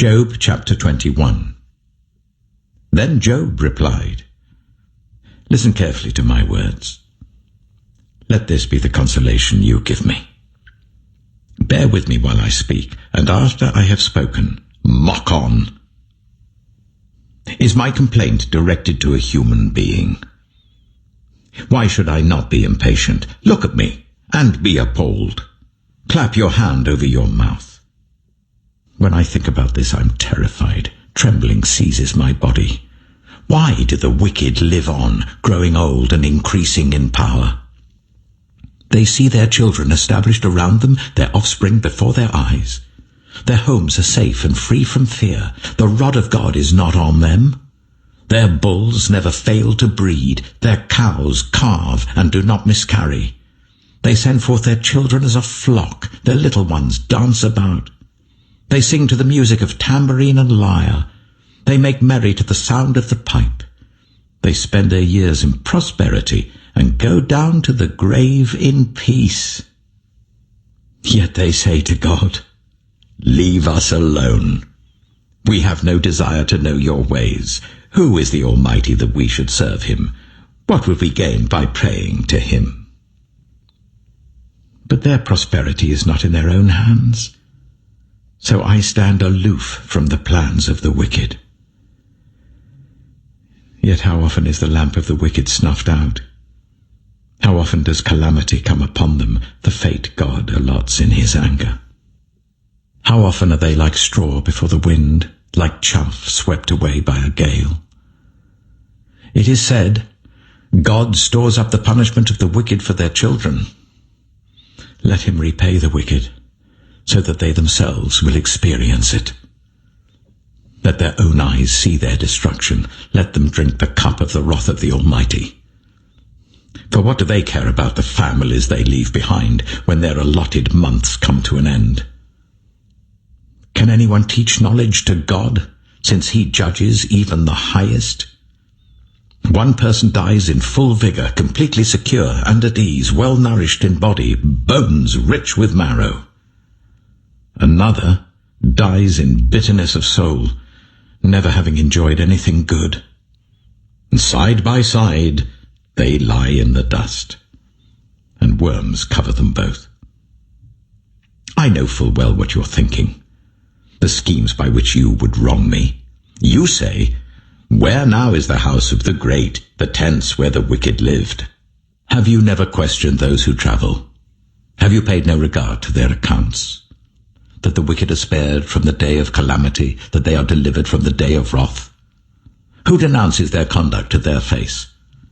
Job chapter 21. Then Job replied, "Listen carefully to my words. Let this be the consolation you give me. Bear with me while I speak, and after I have spoken, mock on. Is my complaint directed to a human being? Why should I not be impatient? Look at me, and be appalled. Clap your hand over your mouth. When I think about this, I'm terrified. Trembling seizes my body. Why do the wicked live on, growing old and increasing in power? They see their children established around them, their offspring before their eyes. Their homes are safe and free from fear. The rod of God is not on them. Their bulls never fail to breed. Their cows calve and do not miscarry. They send forth their children as a flock. Their little ones dance about. They sing to the music of tambourine and lyre. They make merry to the sound of the pipe. They spend their years in prosperity and go down to the grave in peace. Yet they say to God, 'Leave us alone. We have no desire to know your ways. Who is the Almighty that we should serve him? What would we gain by praying to him?' But their prosperity is not in their own hands. So I stand aloof from the plans of the wicked. Yet how often is the lamp of the wicked snuffed out? How often does calamity come upon them, the fate God allots in his anger? How often are they like straw before the wind, like chaff swept away by a gale? It is said, 'God stores up the punishment of the wicked for their children.' Let him repay the wicked, so that they themselves will experience it. Let their own eyes see their destruction. Let them drink the cup of the wrath of the Almighty. For what do they care about the families they leave behind when their allotted months come to an end? Can anyone teach knowledge to God, since he judges even the highest? One person dies in full vigor, completely secure and at ease, well nourished in body, bones rich with marrow. Another dies in bitterness of soul, never having enjoyed anything good. And side by side, they lie in the dust, and worms cover them both. I know full well what you're thinking, the schemes by which you would wrong me. You say, 'Where now is the house of the great, the tents where the wicked lived?' Have you never questioned those who travel? Have you paid no regard to their accounts? That the wicked are spared from the day of calamity, that they are delivered from the day of wrath? Who denounces their conduct to their face?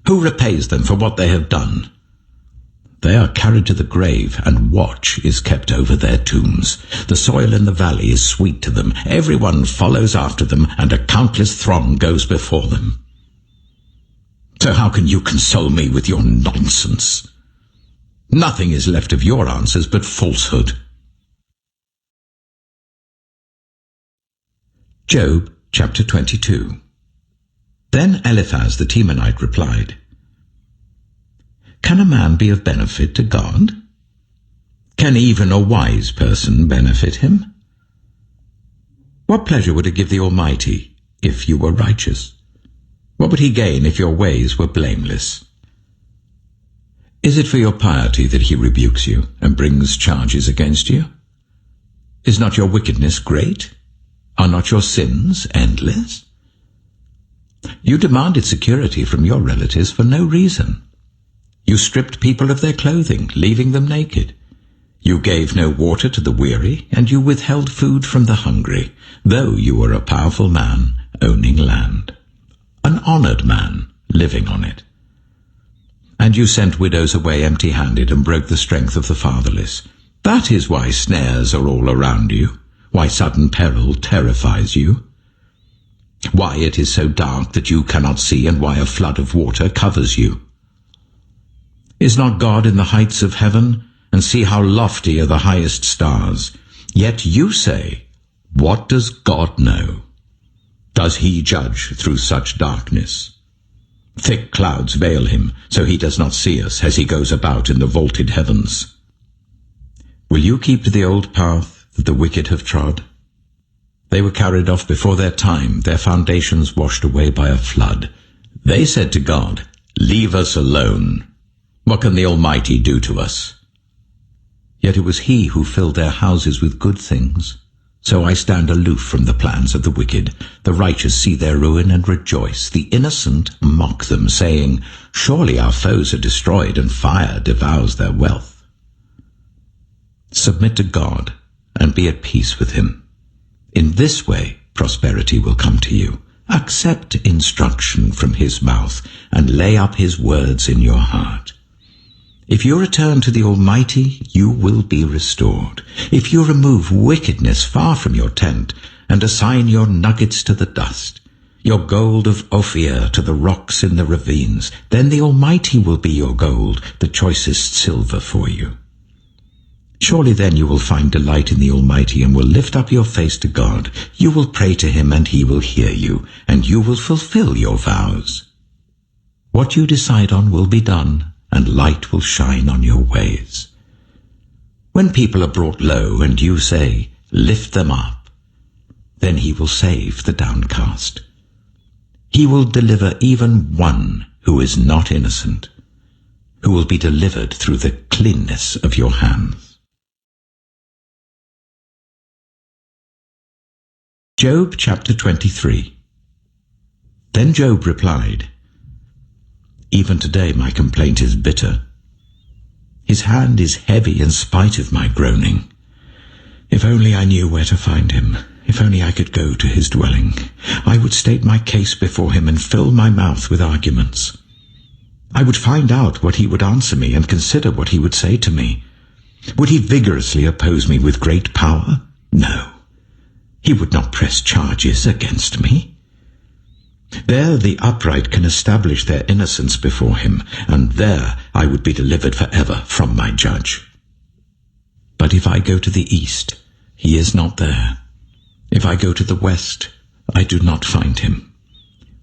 Who repays them for what they have done? They are carried to the grave, and watch is kept over their tombs. The soil in the valley is sweet to them. Everyone follows after them, and a countless throng goes before them. So how can you console me with your nonsense? Nothing is left of your answers but falsehood." Job chapter 22. Then Eliphaz the Temanite replied, "Can a man be of benefit to God? Can even a wise person benefit him? What pleasure would it give the Almighty if you were righteous? What would he gain if your ways were blameless? Is it for your piety that he rebukes you and brings charges against you? Is not your wickedness great? Are not your sins endless? You demanded security from your relatives for no reason. You stripped people of their clothing, leaving them naked. You gave no water to the weary, and you withheld food from the hungry, though you were a powerful man owning land, an honored man living on it. And you sent widows away empty-handed and broke the strength of the fatherless. That is why snares are all around you, why sudden peril terrifies you, why it is so dark that you cannot see, and why a flood of water covers you. Is not God in the heights of heaven? And see how lofty are the highest stars. Yet you say, 'What does God know? Does he judge through such darkness?' Thick clouds veil him, so he does not see us as he goes about in the vaulted heavens. Will you keep to the old path that the wicked have trod? They were carried off before their time, their foundations washed away by a flood. They said to God, "Leave us alone. What can the Almighty do to us?" Yet it was he who filled their houses with good things. So I stand aloof from the plans of the wicked. The righteous see their ruin and rejoice. The innocent mock them, saying, "Surely our foes are destroyed, and fire devours their wealth." Submit to God and be at peace with him. In this way prosperity will come to you. Accept instruction from his mouth and lay up his words in your heart. If you return to the Almighty, you will be restored. If you remove wickedness far from your tent and assign your nuggets to the dust, your gold of Ophir to the rocks in the ravines, then the Almighty will be your gold, the choicest silver for you. Surely then you will find delight in the Almighty and will lift up your face to God. You will pray to him and he will hear you, and you will fulfill your vows. What you decide on will be done, and light will shine on your ways. When people are brought low and you say, "Lift them up," then he will save the downcast. He will deliver even one who is not innocent, who will be delivered through the cleanness of your hands. Job chapter 23. Then Job replied, "Even today my complaint is bitter. His hand is heavy in spite of my groaning. If only I knew where to find him. If only I could go to his dwelling. I would state my case before him and fill my mouth with arguments. I would find out what he would answer me and consider what he would say to me. Would he vigorously oppose me with great power? No. He would not press charges against me. There the upright can establish their innocence before him, and there I would be delivered forever from my judge. But if I go to the east, he is not there. If I go to the west, I do not find him.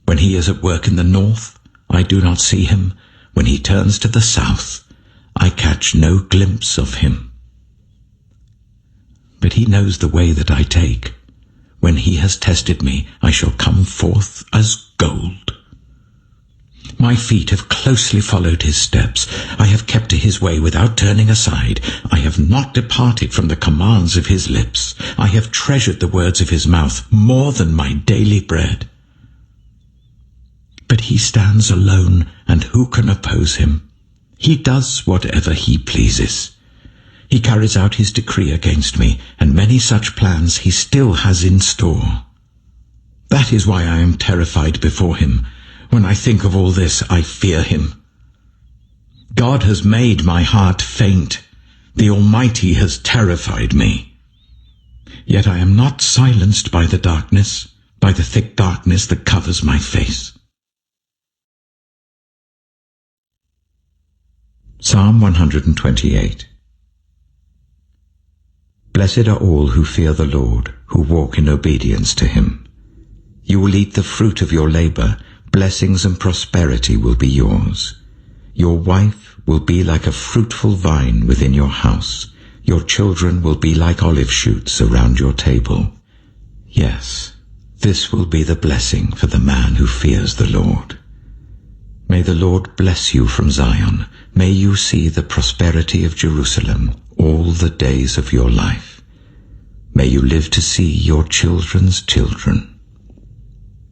When he is at work in the north, I do not see him. When he turns to the south, I catch no glimpse of him. But he knows the way that I take. When he has tested me, I shall come forth as gold. My feet have closely followed his steps. I have kept to his way without turning aside. I have not departed from the commands of his lips. I have treasured the words of his mouth more than my daily bread. But he stands alone, and who can oppose him? He does whatever he pleases. He carries out his decree against me, and many such plans he still has in store. That is why I am terrified before him. When I think of all this, I fear him. God has made my heart faint. The Almighty has terrified me. Yet I am not silenced by the darkness, by the thick darkness that covers my face. Psalm 128. Blessed are all who fear the Lord, who walk in obedience to him. You will eat the fruit of your labor. Blessings and prosperity will be yours. Your wife will be like a fruitful vine within your house. Your children will be like olive shoots around your table. Yes, this will be the blessing for the man who fears the Lord. May the Lord bless you from Zion. May you see the prosperity of Jerusalem all the days of your life. May you live to see your children's children.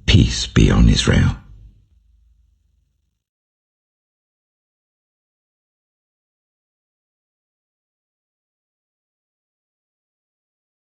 Peace be on Israel.